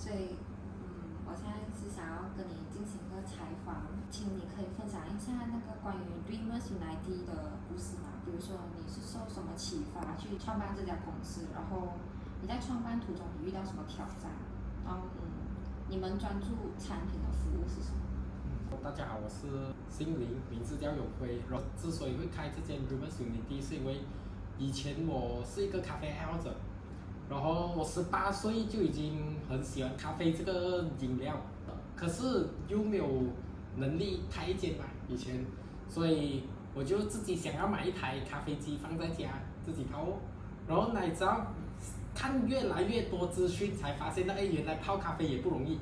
所以，我现在是想要跟你进行一个采访，请你可以分享一下那个关于 Dreamers United 的故事吗？比如说你是受什么启发去创办这家公司，然后你在创办途中你遇到什么挑战？然后，你们专注产品的服务是什么？大家好，我是姓林，名字叫永辉。然后之所以会开这间 Dreamers Unity，是因为以前我是一个咖啡爱好者，然后我18岁就已经很喜欢咖啡这个饮料，可是又没有能力开一间嘛，以前，所以我就自己想要买一台咖啡机放在家自己泡，然后哪知道看越来越多资讯，才发现原来泡咖啡也不容易，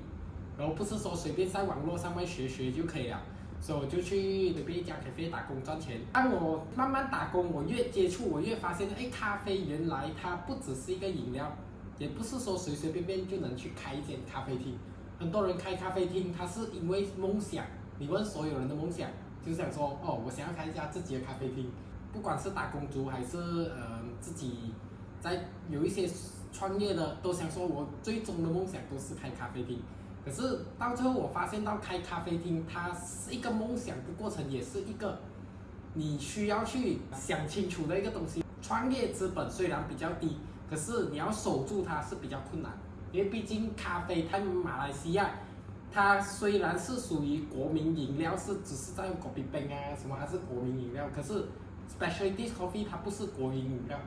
然后不是说随便在网络上面学就可以了。所以我就去随便一家咖啡打工赚钱。当我慢慢打工，我越接触，我越发现，咖啡原来它不只是一个饮料，也不是说随随便便就能去开一间咖啡厅。很多人开咖啡厅，他是因为梦想。你问所有人的梦想，就是想说，我想要开一家自己的咖啡厅。不管是打工族还是自己在有一些创业的，都想说我最终的梦想都是开咖啡厅。可是到最后，我发现到开咖啡厅，它是一个梦想的过程，也是一个你需要去想清楚的一个东西。创业资本虽然比较低，可是你要守住它是比较困难，因为毕竟咖啡在马来西亚，它虽然是属于国民饮料，只是在果啤冰啊什么，它是国民饮料，可是 specialty coffee 它不是国民饮料，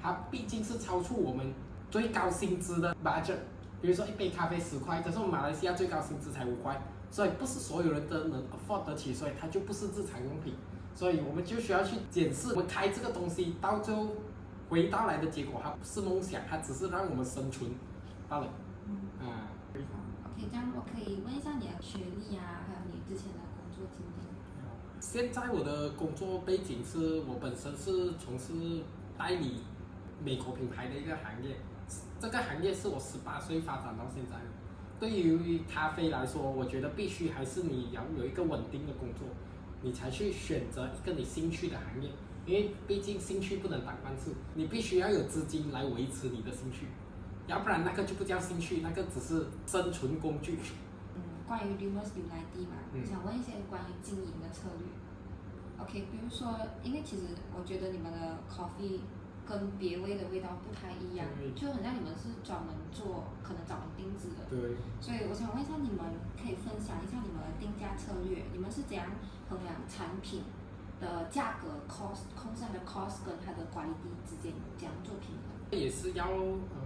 它毕竟是超出我们最高薪资的 budget。比如说一杯咖啡10块，可是我们马来西亚最高薪资才5块，所以不是所有人都能 afford 得起，所以它就不是日常用品。所以我们就需要去检视，我们开这个东西到最后回到来的结果，它不是梦想，它只是让我们生存到了。OK， 这样我可以问一下你的学历啊，还有你之前的工作经历。现在我的工作背景是我本身是从事代理美国品牌的一个行业。这个行业是我18岁发展到现在的。对于咖啡来说，我觉得必须还是你要有一个稳定的工作，你才去选择一个你兴趣的行业。因为毕竟兴趣不能当饭吃，你必须要有资金来维持你的兴趣，要不然那个就不叫兴趣，那个只是生存工具。关于 Dreamers United 嘛，想问一些关于经营的策略。OK， 比如说，因为其实我觉得你们的 coffee跟别位的味道不太一样，就很像你们是专门做可能找人定制的。对。所以我想问一下，你们可以分享一下你们的定价策略，你们是怎样衡量产品的价格 cost 空上的 cost 跟它的 quality 之间怎样做平衡？也是要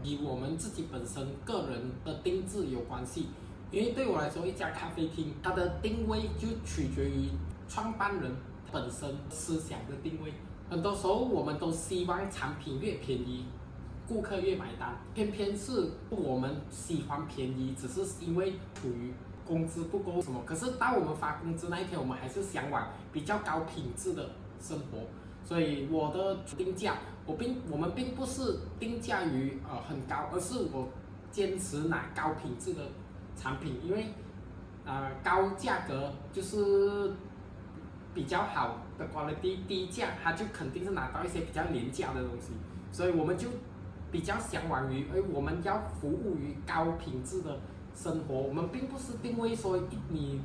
以我们自己本身个人的定制有关系，因为对我来说，一家咖啡厅它的定位就取决于创办人本身思想的定位。很多时候我们都希望产品越便宜，顾客越买单，偏偏是我们喜欢便宜，只是因为处于工资不够什么。可是到我们发工资那一天，我们还是向往比较高品质的生活。所以我的定价，我们并不是定价于很高，而是我坚持拿高品质的产品，因为高价格就是比较好的 quality， 低价它就肯定是拿到一些比较廉价的东西，所以我们就比较向往于，我们要服务于高品质的生活，我们并不是定位说你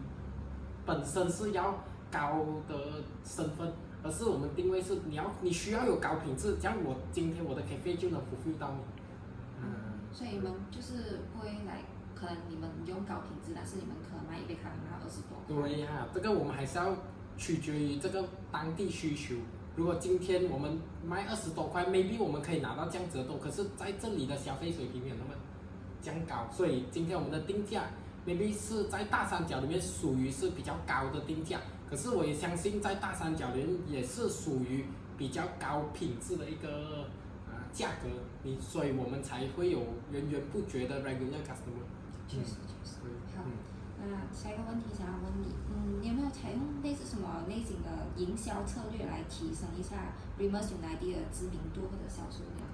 本身是要高的身份，而是我们定位是你需要有高品质，这样今天我的 cafe 就能服务到你。所以你们就是不会来，可能你们用高品质，但是你们可能卖一杯咖啡要20多块。对呀，这个我们还是要取决于这个当地需求。如果今天我们卖20多块 ，maybe 我们可以拿到这样子的多，可是在这里的消费水平没有那么这样高，所以今天我们的定价 maybe 是在大三角里面属于是比较高的定价，可是我也相信在大三角里面也是属于比较高品质的一个价格，所以我们才会有源源不绝的 regular customer。确实。好，那下一个问题想要问你，你有没有采用类似什么类型的营销策略来提升一下 Dreamers United 的知名度或者销售量？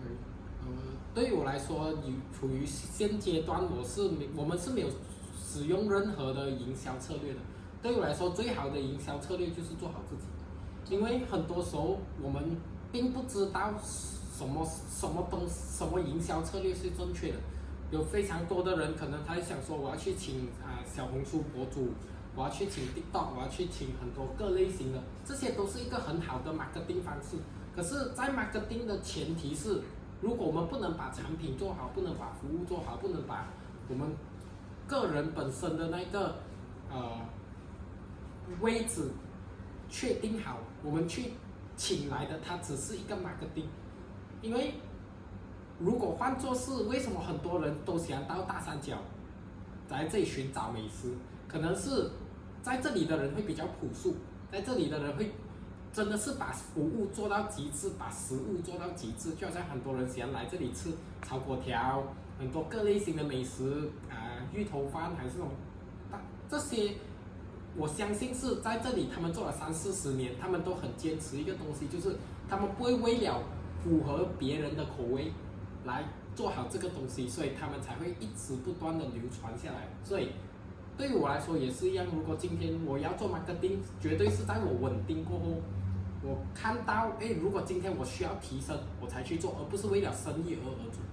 对于我来说，处于现阶段，我们是没有使用任何的营销策略的。对我来说，最好的营销策略就是做好自己，因为很多时候我们并不知道什么营销策略是正确的。有非常多的人可能他想说我要去请小红书博主，我要去请 TikTok， 我要去请很多各类型的，这些都是一个很好的 marketing 方式。可是，在 marketing 的前提是，如果我们不能把产品做好，不能把服务做好，不能把我们个人本身的那个位置确定好，我们去请来的它只是一个 marketing。因为如果换作是为什么很多人都喜欢到大三角，在这里寻找美食，可能是在这里的人会比较朴素，在这里的人会真的是把服务做到极致，把食物做到极致，就好像很多人喜欢来这里吃炒粿条，很多各类型的美食芋头饭还是什么，这些我相信是在这里他们做了30-40年，他们都很坚持一个东西，就是他们不会为了符合别人的口味来做好这个东西，所以他们才会一直不断的流传下来。所以对于我来说也是一样，如果今天我要做 marketing， 绝对是在我稳定过后，我看到如果今天我需要提升，我才去做，而不是为了生意而做。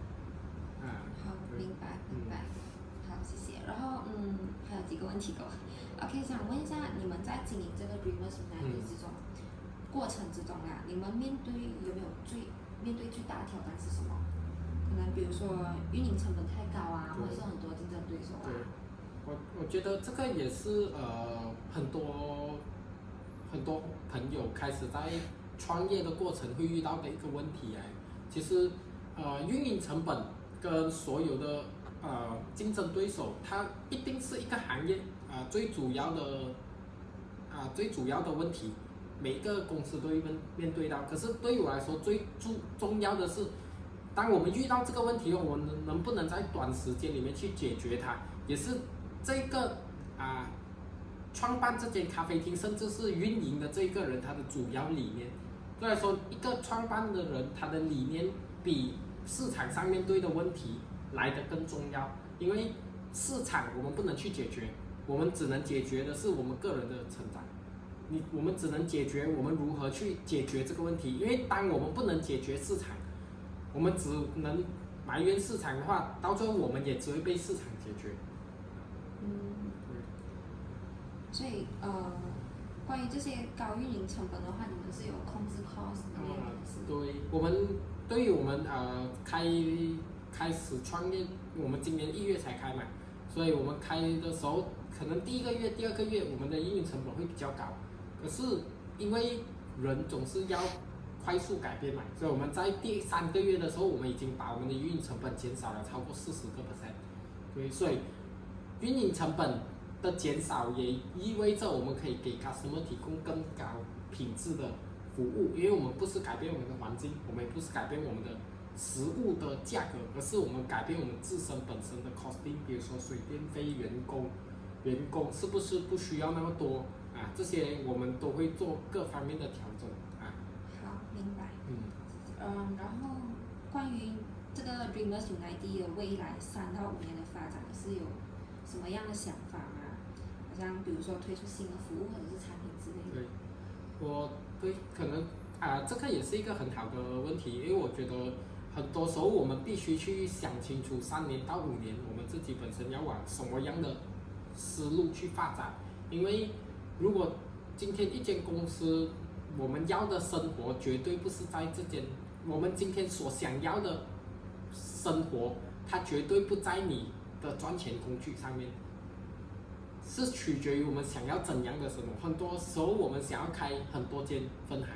好，明白。好，谢谢。然后还有几个问题给我。OK， 想问一下，你们在经营这个 Dreamers United 之中，过程之中你们有没有面对最大的挑战是什么？可能比如说运营成本太高或者是很多竞争对手对，我觉得这个也是很多朋友开始在创业的过程会遇到的一个问题其实运营成本跟所有的竞争对手，它一定是一个行业最主要的问题，每一个公司都会面对到。可是对于我来说，最重要的是，当我们遇到这个问题后，我们能不能在短时间里面去解决它，也是这个创办这间咖啡厅，甚至是运营的这个人他的主要理念。所以说，一个创办的人他的理念比市场上面对的问题来得更重要，因为市场我们不能去解决，我们只能解决的是我们个人的成长。我们只能解决我们如何去解决这个问题，因为当我们不能解决市场，我们只能埋怨市场的话，到最后我们也只会被市场解决。所以关于这些高运营成本的话，你们是有控制 cost 的吗？对于我们开始创业，我们今年1月才开嘛，所以我们开的时候，可能第1个月、第2个月我们的运营成本会比较高，可是因为人总是要快速改变嘛，所以我们在第3个月的时候，我们已经把我们的运营成本减少了超过40%。对，所以运营成本的减少也意味着我们可以给 customer 提供更高品质的服务，因为我们不是改变我们的环境，我们也不是改变我们的食物的价格，而是我们改变我们自身本身的 costing， 比如说水电费、员工是不是不需要那么多这些我们都会做各方面的调整好，明白。然后关于这个 Dreamers United 的未来3到5年的发展是有什么样的想法吗？好像比如说推出新的服务或者是产品之类的。可能这个也是一个很好的问题，因为我觉得很多时候我们必须去想清楚3年到5年我们自己本身要往什么样的思路去发展。因为如果今天一间公司我们要的生活绝对不是在这间，我们今天所想要的生活它绝对不在你的赚钱工具上面，是取决于我们想要怎样的生活。很多时候我们想要开很多间分行，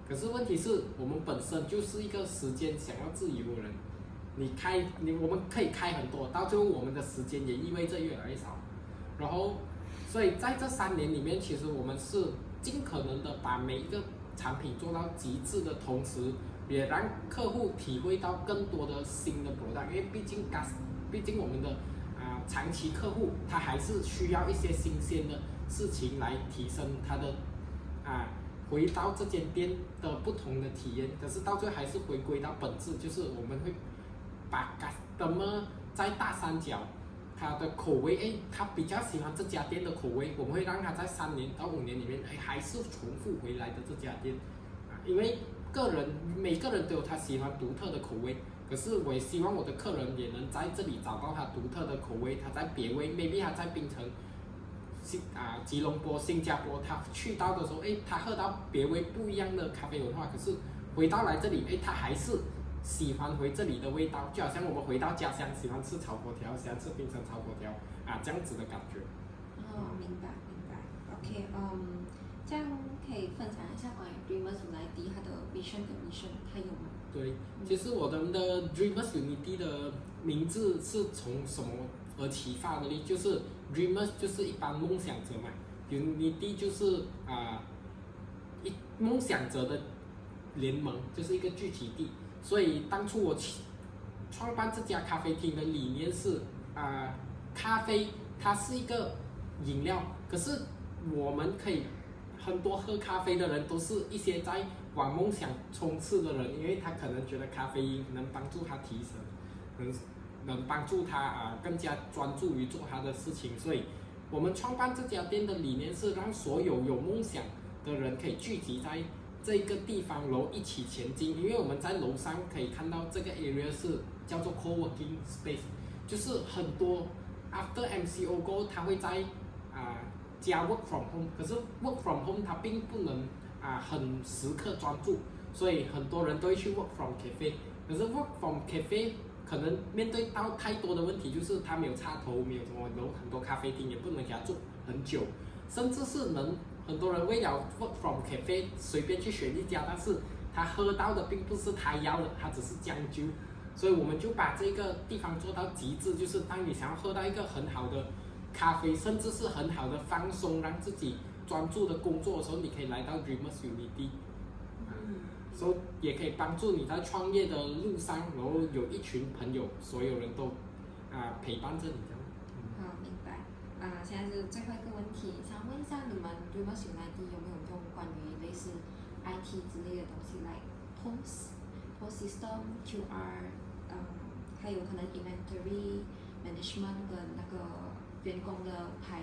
可是问题是我们本身就是一个时间想要自由的人，我们可以开很多，到最后我们的时间也意味着越来越少。然后所以在这3年里面，其实我们是尽可能的把每一个产品做到极致的同时，也让客户体会到更多的新的 product， 因为毕竟我们的长期客户他还是需要一些新鲜的事情来提升他的回到这间店的不同的体验。可是到最后还是回归到本质，就是我们会把 customer 在大三角他的口味他比较喜欢这家店的口味，我们会让他在3年到5年里面还是重复回来的这家店因为每个人都有他喜欢独特的口味，可是我也希望我的客人也能在这里找到他独特的口味，他在别位 maybe 他在槟城。吉隆坡、新加坡，他去到的时候，他喝到别位不一样的咖啡文化，可是回到来这里，他还是喜欢回这里的味道，就好像我们回到家乡喜欢吃炒粿条，喜欢吃槟城炒粿条这样子的感觉。哦，明白明白。OK， 这样可以分享一下关于 Dreamers Unity 它的 vision 跟 mission， 它有吗？对，其实我们的 Dreamers Unity 的名字是从什么而启发的呢？就是 Dreamers 就是一般梦想者嘛 ，Unity 就是梦想者的联盟，就是一个聚集地。所以当初我创办这家咖啡厅的理念是咖啡它是一个饮料，可是我们可以很多喝咖啡的人都是一些在往梦想冲刺的人，因为他可能觉得咖啡因能帮助他提升，能帮助他更加专注于做他的事情，所以我们创办这家店的理念是让所有有梦想的人可以聚集在这个地方，然后一起前进。因为我们在楼上可以看到这个 area 是叫做 co-working space， 就是很多 after MCO 过后他会在加 work from home， 可是 work from home 它并不能很时刻专注，所以很多人都会去 work from cafe， 可是 work from cafe 可能面对到太多的问题，就是他没有插头，没有什么，然后很多咖啡厅也不能给他做很久，甚至是很多人为了 work from cafe 随便去选一家，但是他喝到的并不是他要的，他只是将就，所以我们就把这个地方做到极致，就是当你想要喝到一个很好的咖啡，甚至是很好的放松，让自己专注的工作的时候，你可以来到 Dreamers Unity，所以也可以帮助你在创业的路上，然后有一群朋友，所有人都陪伴着你这样。好，明白。现在是最后一个问题，想问一下你们 Dreamers Unity 有没有用关于类似 IT 之类的东西来 POS system QR，还有可能 inventory management 跟那个员工的排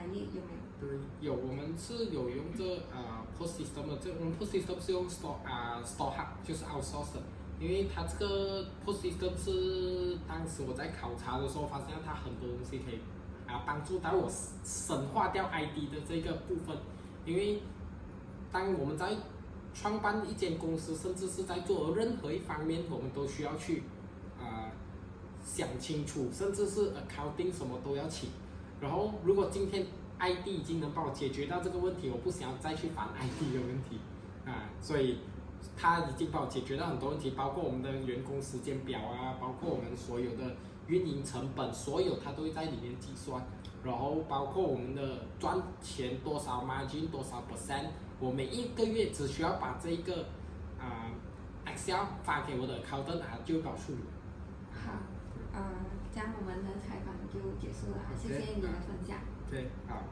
列有没有？对，有，我们是有用这POS system 的，我们 POS system 是用 store hub， 就是 outsource 的，因为它这个 POS system 是当时我在考察的时候发现它很多东西可以帮助到我深化掉 ID 的这个部分，因为当我们在创办一间公司，甚至是在做任何一方面，我们都需要去想清楚，甚至是 accounting 什么都要请。然后如果今天 ID 已经能帮我解决到这个问题，我不想要再去烦 ID 的问题所以他已经帮我解决到很多问题，包括我们的员工时间表包括我们所有的运营成本，所有它都会在里面计算，然后包括我们的赚钱多少 margin 多少 percent， 我每一个月只需要把这个Excel 发给我的 accountant， 就搞处理。好，这样我们的采访就结束了，谢谢你的分享。对，好。